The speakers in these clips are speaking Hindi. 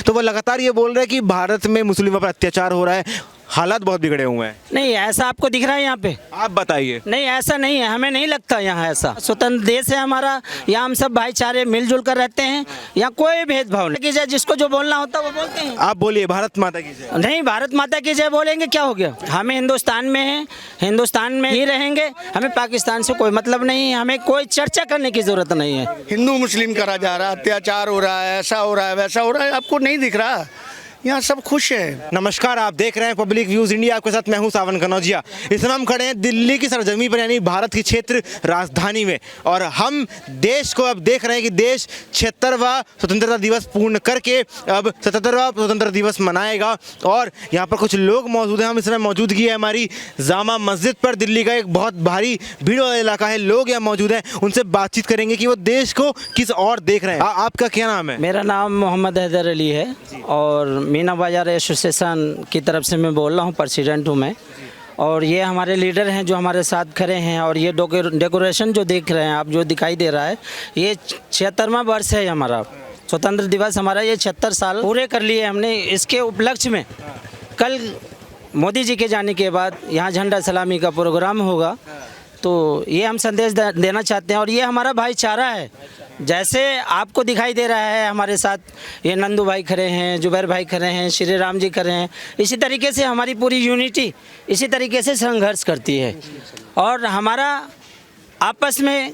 तो वो लगातार ये बोल रहे हैं कि भारत में मुस्लिमों पर अत्याचार हो रहा है, हालात बहुत बिगड़े हुए हैं। नहीं, ऐसा आपको दिख रहा है यहाँ पे? आप बताइए। नहीं, ऐसा नहीं है, हमें नहीं लगता यहाँ ऐसा। स्वतंत्र देश है हमारा, यहाँ हम सब भाईचारे मिलजुल कर रहते हैं, यहाँ कोई भेदभाव नहीं की जाए, जिसको जो बोलना होता है वो बोलते हैं। आप बोलिए भारत माता की जय। नहीं, भारत माता की जय बोलेंगे क्या हो गया? हमें हिंदुस्तान में है, हिंदुस्तान में ही रहेंगे, हमें पाकिस्तान से कोई मतलब नहीं है, हमें कोई चर्चा करने की जरूरत नहीं है। हिंदू मुस्लिम करा जा रहा है, अत्याचार हो रहा है, ऐसा हो रहा है, वैसा हो रहा है, आपको नहीं दिख रहा? यहाँ सब खुश है। नमस्कार, आप देख रहे हैं पब्लिक व्यूज इंडिया, आपके साथ मैं हूं सावन कनौजिया। इस समय हम खड़े हैं दिल्ली की सरजमी पर, यानी भारत की क्षेत्र राजधानी में, और हम देश को अब देख रहे हैं कि देश 76वां स्वतंत्रता दिवस पूर्ण करके अब 77वां स्वतंत्रता दिवस मनाएगा। और यहाँ पर कुछ लोग मौजूद हैं, हम इस समय मौजूदगी है हमारी जामा मस्जिद पर। दिल्ली का एक बहुत भारी भीड़ वाला इलाका है, लोग यहाँ मौजूद हैं, उनसे बातचीत करेंगे कि वो देश को किस और देख रहे हैं। आपका क्या नाम है? मेरा नाम मोहम्मद हैदर अली है और मीना बाजार एसोसिएशन की तरफ से मैं बोल रहा हूँ, प्रेसिडेंट हूँ मैं। और ये हमारे लीडर हैं जो हमारे साथ खड़े हैं, और ये डेकोरेशन जो देख रहे हैं आप, जो दिखाई दे रहा है, ये 76वां वर्ष है हमारा स्वतंत्र दिवस। हमारा ये 76 साल पूरे कर लिए हमने। इसके उपलक्ष्य में कल मोदी जी के जाने के बाद यहाँ झंडा सलामी का प्रोग्राम होगा, तो ये हम संदेश देना चाहते हैं। और ये हमारा भाईचारा है, जैसे आपको दिखाई दे रहा है हमारे साथ ये नंदू भाई खड़े हैं, जुबैर भाई खड़े हैं, श्री राम जी खड़े हैं, इसी तरीके से हमारी पूरी यूनिटी इसी तरीके से संघर्ष करती है, और हमारा आपस में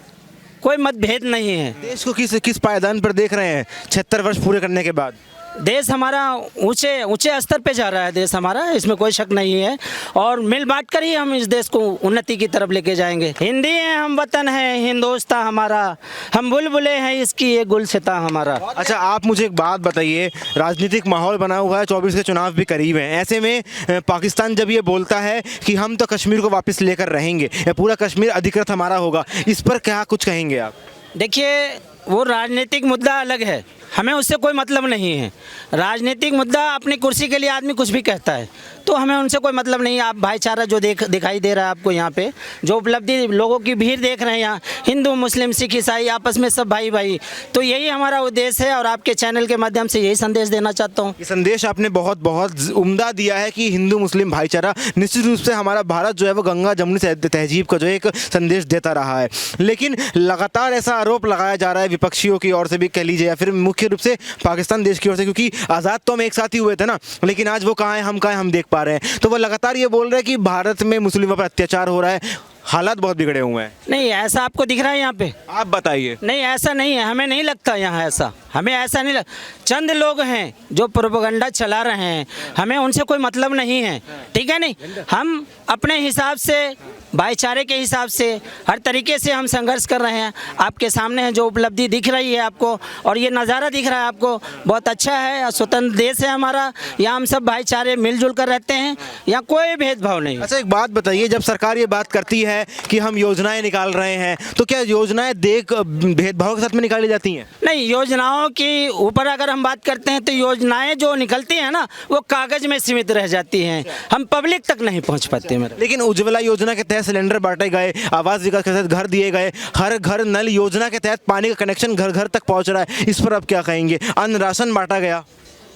कोई मतभेद नहीं है। देश को किस पायदान पर देख रहे हैं 76 वर्ष पूरे करने के बाद? देश हमारा ऊंचे स्तर पे जा रहा है, देश हमारा, इसमें कोई शक नहीं है, और मिल बांट कर ही हम इस देश को उन्नति की तरफ लेके जाएंगे। हिंदी है हम वतन है हिंदुस्तान हमारा, हम बुलबुले हैं इसकी ये गुलसिता हमारा। अच्छा, आप मुझे एक बात बताइए, राजनीतिक माहौल बना हुआ है, 24 के चुनाव भी करीब हैं, ऐसे में पाकिस्तान जब ये बोलता है कि हम तो कश्मीर को वापस लेकर रहेंगे, या पूरा कश्मीर अधिकृत हमारा होगा, इस पर क्या कुछ कहेंगे आप? देखिए, वो राजनीतिक मुद्दा अलग है, हमें उससे कोई मतलब नहीं है। राजनीतिक मुद्दा, अपनी कुर्सी के लिए आदमी कुछ भी कहता है, तो हमें उनसे कोई मतलब नहीं है। आप भाईचारा जो दिखाई दे रहा है आपको यहाँ पे, जो उपलब्धि लोगों की भीड़ देख रहे हैं यहाँ, हिंदू मुस्लिम सिख ईसाई आपस में सब भाई भाई, तो यही हमारा उद्देश्य है। और आपके चैनल के माध्यम से यही संदेश देना चाहता हूँ। ये संदेश आपने बहुत बहुत उम्दा दिया है कि हिंदू मुस्लिम भाईचारा, निश्चित रूप से हमारा भारत जो है वो गंगा जमुनी तहजीब का जो एक संदेश देता रहा है। लेकिन लगातार ऐसा आरोप लगाया जा रहा है विपक्षियों की ओर से भी कह लीजिए, या फिर मुख्य रूप से पाकिस्तान देश की ओर से, क्योंकि आज़ाद तो हम एक साथ ही हुए थे ना, लेकिन आज वो कहाँ हैं, हम कहाँ हैं, हम देख पा रहे हैं। तो वो लगातार ये बोल रहे हैं कि भारत में मुस्लिमों पर अत्याचार हो रहा है, हालात बहुत बिगड़े हुए हैं। नहीं, ऐसा आपको दिख रहा है यहाँ पे? आप बताइए। नहीं, ऐसा नहीं है, हमें नहीं लगता यहाँ ऐसा, हमें ऐसा नहीं चंद लोग हैं जो प्रोपेगेंडा चला रहे हैं, हमें उनसे कोई मतलब नहीं है, ठीक है? नहीं, हम अपने हिसाब से, भाईचारे के हिसाब से, हर तरीके से हम संघर्ष कर रहे हैं। आपके सामने है जो उपलब्धि दिख रही है आपको, और ये नज़ारा दिख रहा है आपको, बहुत अच्छा है। स्वतंत्र देश है हमारा, यहाँ हम सब भाईचारे मिलजुल कर रहते हैं, यहाँ कोई भेदभाव नहीं। अच्छा, एक बात बताइए, जब सरकार ये बात करती है कि हम योजनाएं निकाल रहे हैं, तो क्या योजनाएं भेदभाव के साथ में निकाली जाती हैं? नहीं, योजनाओं के ऊपर अगर हम बात करते हैं तो योजनाएं जो निकलती हैं ना, वो कागज में सीमित रह जाती हैं, हम पब्लिक तक नहीं पहुंच पाते। लेकिन उज्ज्वला योजना के तहत सिलेंडर बांटे गए, आवास विकास के तहत घर दिए गए, हर घर नल योजना के तहत पानी का कनेक्शन घर घर तक पहुंच रहा है, इस पर आप क्या कहेंगे? अन्न राशन बांटा गया,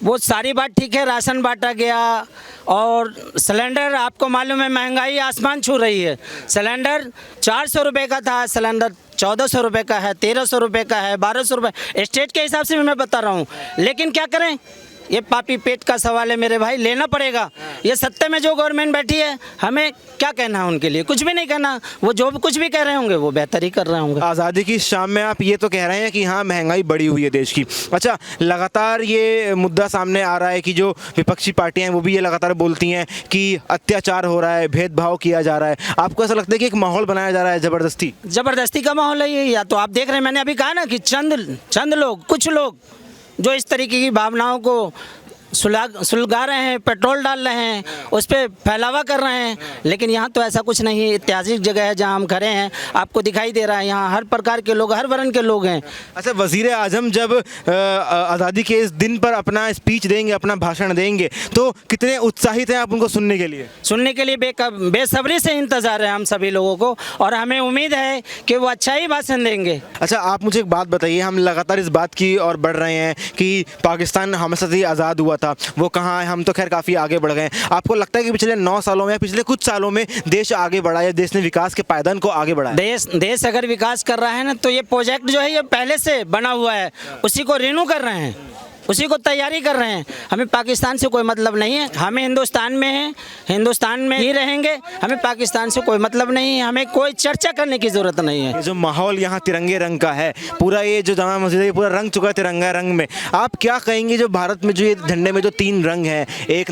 वो सारी बात ठीक है, राशन बांटा गया, और सिलेंडर आपको मालूम है महंगाई आसमान छू रही है। सिलेंडर 400 रुपये का था, सिलेंडर 1400 रुपये का है, 1300 रुपये का है, 1200 रुपये, स्टेट के हिसाब से मैं बता रहा हूँ। लेकिन क्या करें, ये पापी पेट का सवाल है मेरे भाई, लेना पड़ेगा। ये सत्ता में जो गवर्नमेंट बैठी है, हमें क्या कहना है उनके लिए? कुछ भी नहीं कहना, वो जो कुछ भी कह रहे होंगे वो बेहतर ही कर रहे होंगे। आज़ादी की शाम में आप ये तो कह रहे हैं कि हाँ, महंगाई बढ़ी हुई है देश की। अच्छा, लगातार ये मुद्दा सामने आ रहा है कि जो विपक्षी पार्टियां हैं वो भी ये लगातार बोलती हैं कि अत्याचार हो रहा है, भेदभाव किया जा रहा है। आपको ऐसा लगता है कि एक माहौल बनाया जा रहा है ज़बरदस्ती का माहौल है ये? या तो आप देख रहे हैं, मैंने अभी कहा ना कि चंद लोग, कुछ लोग जो इस तरीके की भावनाओं को सुलगा रहे हैं, पेट्रोल डाल रहे हैं, उस पर फैलावा कर रहे हैं। लेकिन यहाँ तो ऐसा कुछ नहीं है। ऐतिहासिक जगह है जहाँ हम खड़े हैं, आपको दिखाई दे रहा है यहाँ हर प्रकार के लोग, हर वर्ण के लोग हैं। अच्छा, वज़ीर आज़म जब आज़ादी के इस दिन पर अपना स्पीच देंगे, अपना भाषण देंगे, तो कितने उत्साहित हैं आप उनको सुनने के लिए? सुनने के लिए बेसब्री से इंतज़ार है हम सभी लोगों को, और हमें उम्मीद है कि वो अच्छा ही भाषण देंगे। अच्छा, आप मुझे एक बात बताइए, हम लगातार इस बात की और बढ़ रहे हैं कि पाकिस्तान हमें साथ ही आज़ाद हुआ था, वो कहाँ है? हम तो खैर काफ़ी आगे बढ़ गए हैं। आपको लगता है कि पिछले 9 सालों में या पिछले कुछ सालों में देश आगे बढ़ा है, देश ने विकास के पायदान को आगे बढ़ाया? देश अगर विकास कर रहा है ना, तो ये प्रोजेक्ट जो है ये पहले से बना हुआ है, उसी को रिन्यू कर रहे हैं, उसी को तैयारी कर रहे हैं। हमें पाकिस्तान से कोई मतलब नहीं है, हमें हिंदुस्तान में है, हिंदुस्तान में ही रहेंगे, हमें पाकिस्तान से कोई मतलब नहीं है, हमें कोई चर्चा करने की ज़रूरत नहीं है। ये जो माहौल यहाँ तिरंगे रंग का है, पूरा ये जो जामा मस्जिद है, ये पूरा रंग चुका है तिरंगा रंग में। आप क्या कहेंगे जो भारत में जो ये झंडे में जो 3 रंग हैं, एक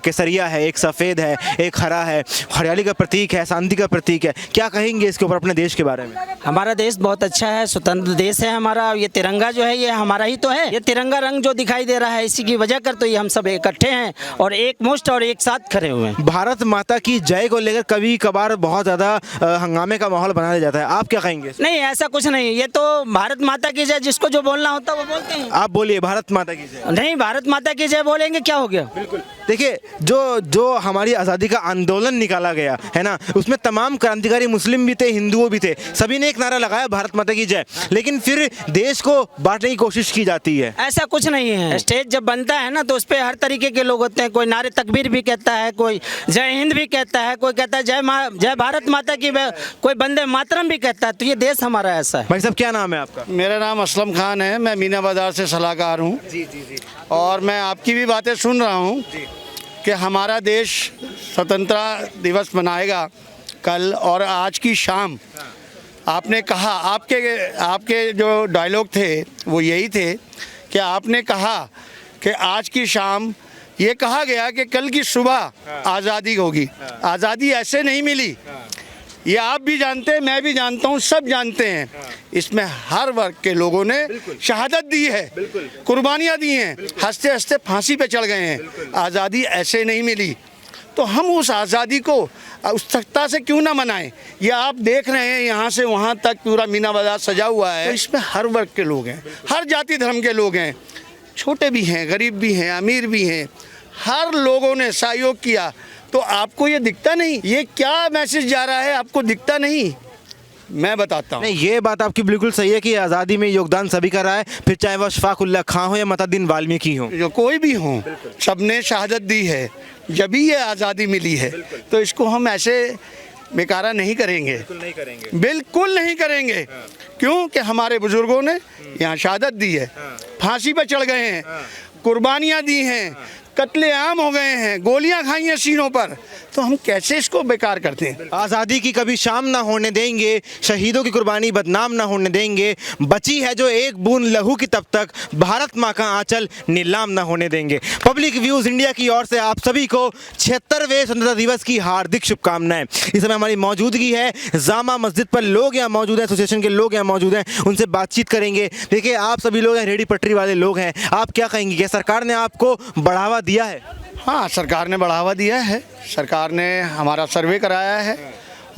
केसरिया है, एक सफ़ेद है, एक हरा है, हरियाली का प्रतीक है, शांति का प्रतीक है, क्या कहेंगे इसके ऊपर अपने देश के बारे में? हमारा देश बहुत अच्छा है, स्वतंत्र देश है हमारा। ये तिरंगा जो है ये हमारा ही तो है। ये तिरंगा रंग जो दिखाई दे रहा है, इसी की वजह कर तो ये हम सब इकट्ठे हैं और एक मुश्त और एक साथ खड़े हुए हैं। भारत माता की जय को लेकर कभी कभार बहुत ज़्यादा हंगामे का माहौल बना दिया जाता है, आप क्या कहेंगे? नहीं, ऐसा कुछ नहीं, ये तो भारत माता की जय, जिसको जो बोलना होता है वो बोलते हैं। आप बोलिए भारत माता की जय। नहीं, भारत माता की जय बोलेंगे, क्या हो गया? बिल्कुल। देखिए, जो हमारी आज़ादी का आंदोलन निकाला गया है ना, उसमें तमाम क्रांतिकारी मुस्लिम भी थे, हिंदुओं भी थे, सभी ने एक नारा लगाया भारत माता की जय, लेकिन फिर देश को बांटने की कोशिश की जाती है। ऐसा कुछ नहीं है। स्टेज जब बनता है ना, तो उस पर हर तरीके के लोग होते हैं। कोई नारे तकबीर भी कहता है, कोई जय हिंद भी कहता है, कोई कहता है जय भारत माता की, कोई वंदे मातरम भी कहता है। तो ये देश हमारा ऐसा है। भाई साहब, क्या नाम है आपका? मेरा नाम असलम खान है, मैं मीना बाजार से सलाहकार हूँ। जी जी जी। और मैं आपकी भी बातें सुन रहा हूँ कि हमारा देश स्वतंत्रता दिवस मनाएगा कल और आज की शाम। आपने कहा, आपके जो डायलॉग थे वो यही थे कि आपने कहा कि आज की शाम, ये कहा गया कि कल की सुबह आज़ादी होगी। आज़ादी ऐसे नहीं मिली, ये आप भी जानते हैं, मैं भी जानता हूँ, सब जानते हैं। इसमें हर वर्ग के लोगों ने शहादत दी है, कुर्बानियाँ दी हैं, हंसते हंसते फांसी पे चढ़ गए हैं। आज़ादी ऐसे नहीं मिली, तो हम उस आज़ादी को उत्सुकता से क्यों ना मनाएं? ये आप देख रहे हैं यहाँ से वहाँ तक पूरा मीना बाजार सजा हुआ है, तो इसमें हर वर्ग के लोग हैं, हर जाति धर्म के लोग हैं, छोटे भी हैं, गरीब भी हैं, अमीर भी हैं, हर लोगों ने सहयोग किया। तो आपको ये दिखता नहीं? ये क्या मैसेज जा रहा है, आपको दिखता नहीं? मैं बताता हूँ। नहीं, ये बात आपकी बिल्कुल सही है कि आज़ादी में योगदान सभी का रहा है, फिर चाहे वह शफाकुल्लाह खां हो या मतुद्दीन वाल्मीकि हो, जो कोई भी हो, सबने शहादत दी है, जब ही ये आज़ादी मिली है। तो इसको हम ऐसे बेकारा नहीं करेंगे, बिल्कुल नहीं करेंगे। क्यों कि हमारे बुजुर्गों ने यहाँ शहादत दी है, फांसी पर चढ़ गए हैं, कुर्बानियाँ दी हैं, कत्लेआम हो गए हैं, गोलियां खाई हैं सीनों पर, तो हम कैसे इसको बेकार करते हैं? आज़ादी की कभी शाम ना होने देंगे, शहीदों की कुर्बानी बदनाम ना होने देंगे, बची है जो एक बूंद लहू की तब तक भारत माँ का आंचल नीलाम ना होने देंगे। पब्लिक व्यूज़ इंडिया की ओर से आप सभी को 76वें स्वतंत्रता दिवस की हार्दिक शुभकामनाएं। इस समय हमारी मौजूदगी है जामा मस्जिद पर, लोग यहाँ मौजूद हैं, एसोसिएशन के लोग यहाँ मौजूद हैं, उनसे बातचीत करेंगे। देखिए, आप सभी लोग हैं, रेहड़ी पटरी वाले लोग हैं, आप क्या कहेंगे? क्या सरकार ने आपको बढ़ावा दिया है? हाँ, सरकार ने बढ़ावा दिया है। सरकार ने हमारा सर्वे कराया है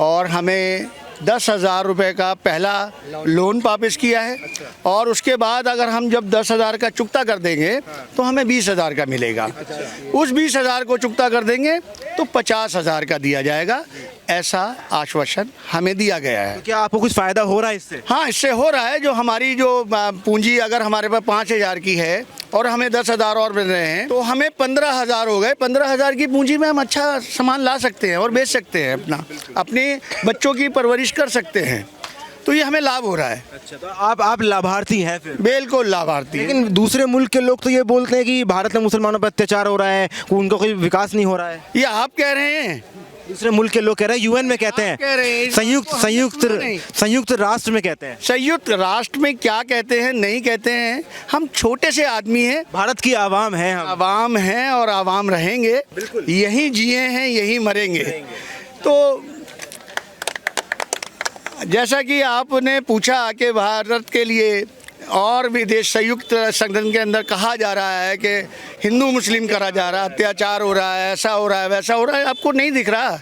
और हमें 10,000 रुपये का पहला लोन वापस किया है। और उसके बाद अगर हम जब 10,000 का चुकता कर देंगे तो हमें 20,000 का मिलेगा। उस 20,000 को चुकता कर देंगे तो 50,000 का दिया जाएगा, ऐसा आश्वासन हमें दिया गया है। तो क्या आपको कुछ फ़ायदा हो रहा है इससे? हाँ, इससे हो रहा है। जो हमारी जो पूंजी अगर हमारे पास 5,000 की है और हमें 10,000 और मिल रहे हैं, तो हमें 15,000 हो गए। 15,000 की पूंजी में हम अच्छा सामान ला सकते हैं और बेच सकते हैं, अपने बच्चों की परवरिश कर सकते हैं। तो ये हमें लाभ हो रहा है। अच्छा, तो आप लाभार्थी हैं फिर? बिल्कुल लाभार्थी। लेकिन दूसरे मुल्क के लोग तो ये बोलते हैं कि भारत में मुसलमानों पर अत्याचार हो रहा है, उनका कोई विकास नहीं हो रहा है। ये आप कह रहे हैं? दूसरे मुल्क के लोग कह रहे हैं, यूएन में कहते हैं, कह रहे हैं, संयुक्त राष्ट्र में कहते हैं। संयुक्त राष्ट्र में क्या कहते हैं, नहीं कहते हैं। हम छोटे से आदमी हैं, भारत की आवाम है, हम आवाम हैं और आवाम रहेंगे, यहीं जिए हैं, यहीं मरेंगे। तो जैसा कि आपने पूछा कि भारत के लिए और भी देश संयुक्त संगठन के अंदर कहा जा रहा है कि हिंदू मुस्लिम करा जा रहा है, अत्याचार हो रहा है, ऐसा हो रहा है, वैसा हो रहा है, आपको नहीं दिख रहा?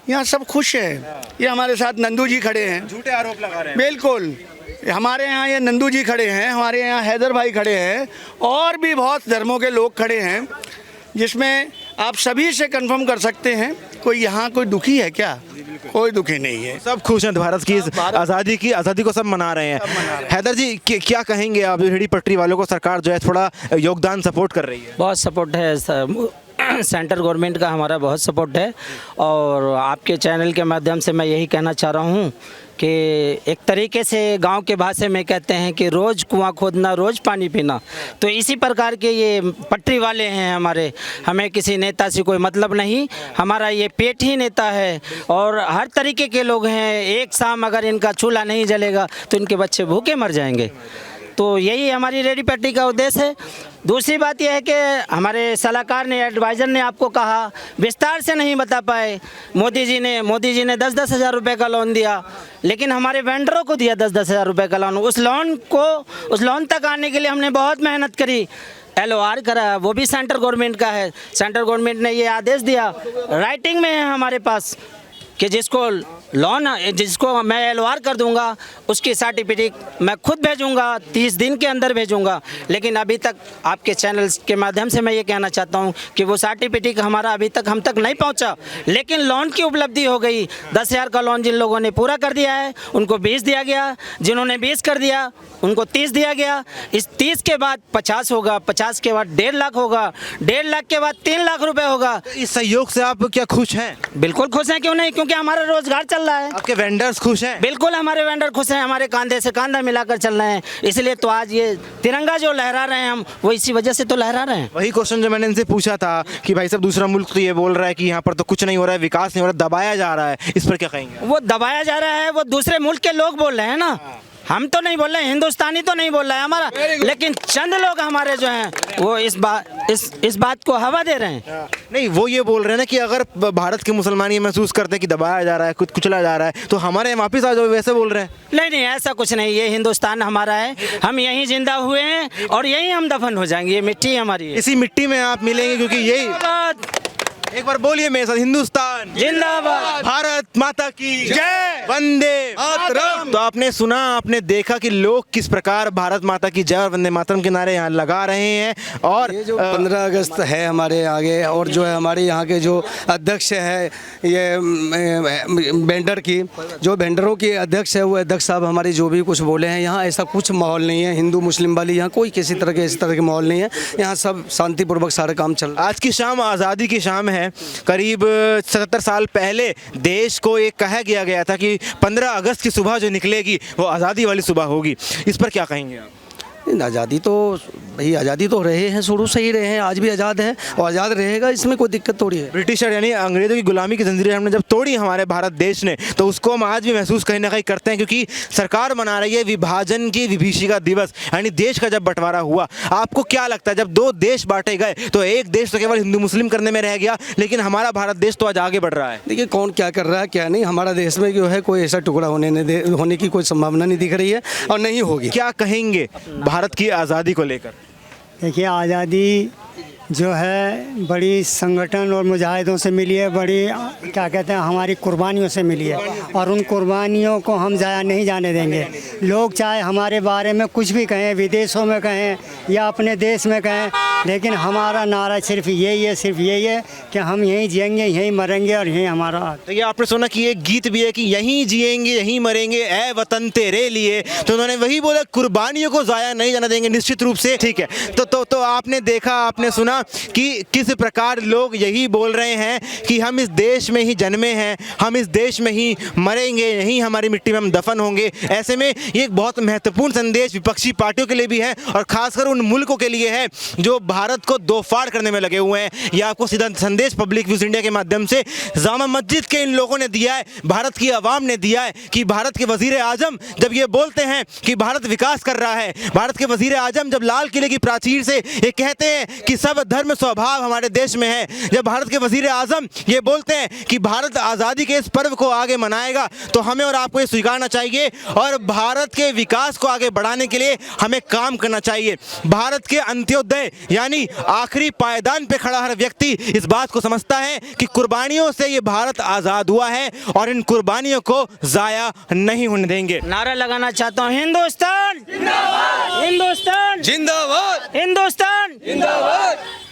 यहाँ सब खुश हैं। ये हमारे साथ नंदू जी खड़े हैं, झूठे आरोप लगा रहे हैं। बिल्कुल हमारे यहाँ ये नंदू जी खड़े हैं, हमारे यहाँ हैदर भाई खड़े हैं, और भी बहुत धर्मों के लोग खड़े हैं, जिसमें आप सभी से कंफर्म कर सकते हैं कोई यहाँ कोई दुखी है क्या? कोई दुखी नहीं है, सब खुश हैं भारत की इस आज़ादी को सब मना रहे हैं। हैदर जी क्या कहेंगे आप? रेहड़ी पटरी वालों को सरकार जो है थोड़ा योगदान सपोर्ट कर रही है। बहुत सपोर्ट है, सेंट्रल गवर्नमेंट का हमारा बहुत सपोर्ट है। और आपके चैनल के माध्यम से मैं यही कहना चाह रहा हूँ कि एक तरीके से गांव के भाषा में कहते हैं कि रोज़ कुआं खोदना रोज़ पानी पीना, तो इसी प्रकार के ये पटरी वाले हैं हमारे। हमें किसी नेता से कोई मतलब नहीं, हमारा ये पेट ही नेता है। और हर तरीके के लोग हैं, एक शाम अगर इनका चूल्हा नहीं जलेगा तो इनके बच्चे भूखे मर जाएंगे। तो यही हमारी रेहड़ी पटरी का उद्देश्य है। दूसरी बात यह है कि हमारे सलाहकार ने, एडवाइज़र ने आपको कहा, विस्तार से नहीं बता पाए। मोदी जी ने 10-10 हज़ार रुपये का लोन दिया, लेकिन हमारे वेंडरों को दिया 10-10 हज़ार रुपये का लोन। उस लोन तक आने के लिए हमने बहुत मेहनत करी, LOR करा, वो भी सेंट्रल गवर्नमेंट का है। सेंट्रल गवर्नमेंट ने ये आदेश दिया, राइटिंग में है हमारे पास, कि जिसको मैं LOR कर दूंगा उसकी सर्टिफिकेट मैं खुद भेजूंगा, 30 दिन के अंदर भेजूंगा। लेकिन अभी तक आपके चैनल के माध्यम से मैं ये कहना चाहता हूं कि वो सर्टिफिकेट हमारा अभी तक हम तक नहीं पहुंचा, लेकिन लोन की उपलब्धि हो गई। 10,000 का लोन जिन लोगों ने पूरा कर दिया है उनको 20 दिया गया, जिन्होंने 20 कर दिया उनको 30 दिया गया। इस 30 के बाद 50 होगा, 50 के बाद 1.5 लाख होगा, 1.5 लाख के बाद 3 लाख रुपए होगा। इस सहयोग से आप क्या खुश हैं? बिल्कुल खुश हैं, क्यों नहीं, क्योंकि हमारा रोजगार चल रहा है। आपके वेंडर्स खुश हैं? बिल्कुल हमारे वेंडर खुश हैं, हमारे कंधे से कंधा मिलाकर चल रहे हैं। इसलिए तो आज ये तिरंगा जो लहरा रहे हैं हम, वो इसी वजह से तो लहरा रहे हैं। वही क्वेश्चन जो मैंने इनसे पूछा था कि भाई साहब दूसरा मुल्क तो ये बोल रहा है कि यहाँ पर तो कुछ नहीं हो रहा है, विकास नहीं हो रहा, दबाया जा रहा है, इस पर क्या कहेंगे? वो दबाया जा रहा है, वो दूसरे मुल्क के लोग बोल रहे हैं ना, हम तो नहीं बोल रहे हैं, हिंदुस्तानी तो नहीं बोल रहा है हमारा, लेकिन चंद लोग हमारे जो हैं वो इस बात को हवा दे रहे हैं। नहीं, वो ये बोल रहे हैं ना कि अगर भारत के मुसलमान ये महसूस करते हैं कि दबाया जा रहा है, कुचला जा रहा है, तो हमारे यहाँ वापस आ जाओ, वैसे बोल रहे हैं। नहीं, ऐसा कुछ नहीं, ये हिंदुस्तान हमारा है, हम यहीं जिंदा हुए हैं और यहीं हम दफन हो जाएंगे। ये मिट्टी हमारी है, इसी मिट्टी में आप मिलेंगे, क्योंकि यही एक बार बोलिए मेरे साथ, हिंदुस्तान जिंदाबाद, भारत माता की जय, वंदे मातरम। तो आपने सुना, आपने देखा कि लोग किस प्रकार भारत माता की जय और वंदे मातरम के नारे यहाँ लगा रहे हैं। और ये जो 15 अगस्त है हमारे आगे, और जो है हमारे यहाँ के जो अध्यक्ष है, ये वेंडर की जो वेंडरों की अध्यक्ष है, वो अध्यक्ष साहब हमारे जो भी कुछ बोले हैं, यहाँ ऐसा कुछ माहौल नहीं है हिंदू मुस्लिम वाली, यहाँ कोई किसी तरह के इस तरह के माहौल नहीं है। यहाँ सब शांतिपूर्वक सारा काम चल रहा है। आज की शाम आज़ादी की शाम है। करीब 77 साल पहले देश को एक कहा गया था कि 15 अगस्त की सुबह जो निकलेगी वो आज़ादी वाली सुबह होगी। इस पर क्या कहेंगे आप? आज़ादी तो भाई, आज़ादी तो रहे हैं, शुरू से ही रहे हैं, आज भी आज़ाद है और आज़ाद रहेगा, इसमें कोई दिक्कत थोड़ी है। ब्रिटिशर यानी अंग्रेज़ों की गुलामी की जंजीरें हमने जब तोड़ी हमारे भारत देश ने, तो उसको हम आज भी महसूस कहीं ना कहीं करते हैं, क्योंकि सरकार मना रही है विभाजन की विभीषिका दिवस, यानी देश का जब बंटवारा हुआ। आपको क्या लगता है, जब 2 देश बांटे गए तो एक देश तो केवल हिंदू मुस्लिम करने में रह गया, लेकिन हमारा भारत देश तो आज आगे बढ़ रहा है? देखिए कौन क्या कर रहा है क्या नहीं, हमारा देश में जो है कोई ऐसा टुकड़ा होने की कोई संभावना नहीं दिख रही है और नहीं होगी। क्या कहेंगे भारत की आज़ादी को लेकर? देखिए, आज़ादी जो है बड़ी संगठन और मुजाहिदों से मिली है, बड़ी क्या कहते हैं हमारी कुर्बानियों से मिली है, और उन कुर्बानियों को हम ज़ाया नहीं जाने देंगे। लोग चाहे हमारे बारे में कुछ भी कहें, विदेशों में कहें या अपने देश में कहें, लेकिन हमारा नारा सिर्फ यही है कि हम यहीं जिएंगे, यहीं मरेंगे और यहीं हमारा। तो ये आपने सुना कि एक गीत भी है कि यहीं जिएंगे यहीं मरेंगे ए वतन तेरे लिए, तो उन्होंने वही बोला, कुर्बानियों को ज़ाया नहीं जाने देंगे, निश्चित रूप से। ठीक है, तो आपने देखा, आपने सुना कि किस प्रकार लोग यही बोल रहे हैं कि हम इस देश में ही जन्मे हैं, हम इस देश में ही मरेंगे, यहीं हमारी मिट्टी में हम दफन होंगे। ऐसे में ये एक बहुत महत्वपूर्ण संदेश विपक्षी पार्टियों के लिए भी है और खासकर उन मुल्कों के लिए है जो भारत को दो फाड़ करने में लगे हुए हैं। यह आपको सीधा संदेश पब्लिक व्यूज इंडिया के माध्यम से जामा मस्जिद के इन लोगों ने दिया है, भारत की आवाम ने दिया है कि भारत के वजीर आजम जब ये बोलते हैं कि भारत विकास कर रहा है, भारत के वजीर आजम जब लाल किले की प्राचीर से ये कहते हैं कि सब सर्वधर्म स्वभाव हमारे देश में है। जब भारत के वजीर आजम ये बोलते हैं कि भारत आज़ादी के इस पर्व को आगे मनाएगा, तो हमें और आपको ये स्वीकारना चाहिए और भारत के विकास को आगे बढ़ाने के लिए हमें काम करना चाहिए। भारत के अंत्योदय यानी आखिरी पायदान पे खड़ा हर व्यक्ति इस बात को समझता है कि कुर्बानियों से ये भारत आज़ाद हुआ है और इन कुर्बानियों को ज़ाया नहीं होने देंगे। नारा लगाना चाहता हूँ, हिंदुस्तान जिंदाबाद, हिंदुस्तान जिंदाबाद, हिंदुस्तान जिंदाबाद।